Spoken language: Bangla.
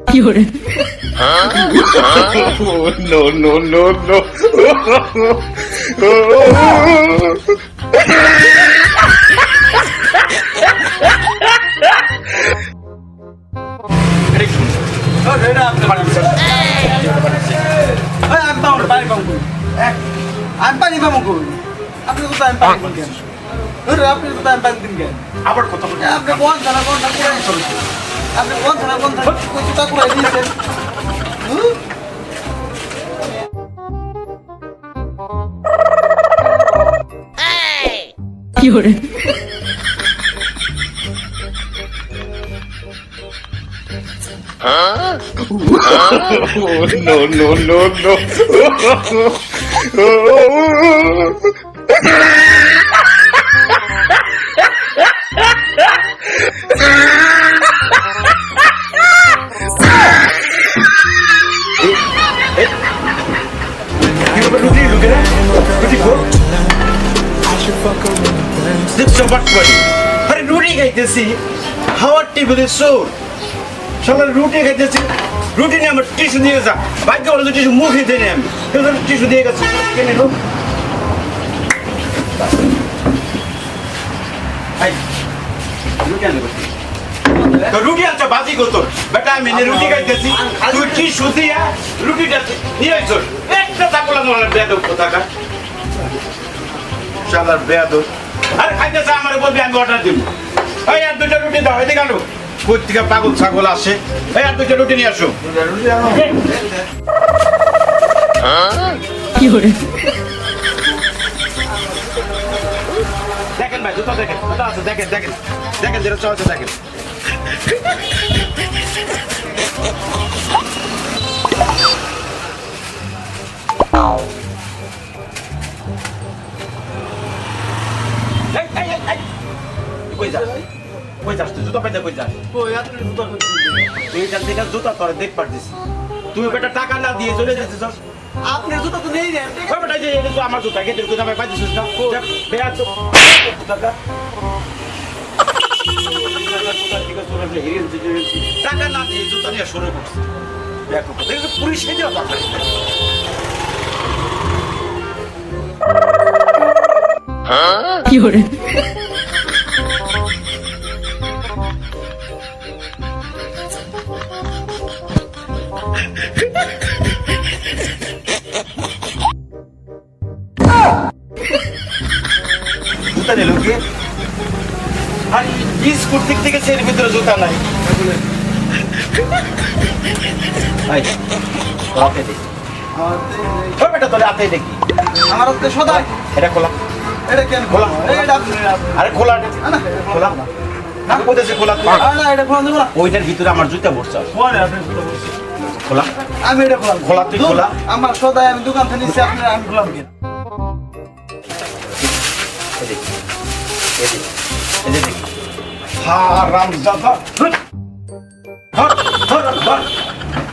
কি hore no, no, no, no. আবার কত আপনি কোন থানা কোন থানা আপনি কোন থানা কোন থানা কই জুতা করে দিয়েছেন কি hore No, no, no, no. রুটি খাইতেছি হাওয়ার টেবিলে সোর সকালে রুটি খাইতেছি রুটি নিয়ে আমার টিস্যু দিয়ে যা ভাগ্য বলে টিস্যু মুখে দিয়ে নি আমি টিস্যু দিয়ে গেছি কেনে লো রুটি আনছো বাজি কত বেটা আমি রুটি খাইতেছি তুই টিস্যু দিয়া রুটিটা নিয়ে আইছো একটা তাকলা নলে বেয়াদব কোথাকা শালার বেয়াদব আরে খাইতেছে আমার বলবি আমি অর্ডার দিব এই আর দুটো রুটি দাও এদিকে আনো কই থেকে পাগল ছাগল আসে এই আর দুটো রুটি নিয়ে আসো কি hore দেখেন ভাই জুতা দেখেন জুতা আছে দেখেন দেখেন দেখেন যেটা চলছে দেখেন কই যাস কই যাস তুই জুতা পাইতে কই যাস কই আপনি জুতা করে তুই এখান থেকে জুতা তোরে দেখ পারছিস তুই বেটা টাকা না দিয়ে চলে যাচ্ছিস আপনি জুতা তো নেই রে ওই বেটা যে এটা তো আমার জুতা কেটে তুই আমায় পাইছিস না বেয়া তো টাকা টাকা না দিয়ে জুতা নিয়ে শুরু করছিস দেখো দেখো পুলিশে যাওয়া দরকার কি hore জুতা নিল কি আর স্কুল থেকে সের ভিতরে জুতা নাই ওকে দে ওই বেটা তোর হাতে দেখি আমার হাতে সদাই এটা খোলা এটা কেন খোলা এটা আপনি আরে খোলা না খোলা না কোথায় খোলা না এটা খোলা দেব না ওইটার ভিতরে আমার জুতা ভরছে কোন আপনি খোলা খোলা আমি এটা খোলা খোলা তুই খোলা আমার সদাই আমি দোকান থেকে নিছি আপনি আমি খোলা কেন হারাম জাদা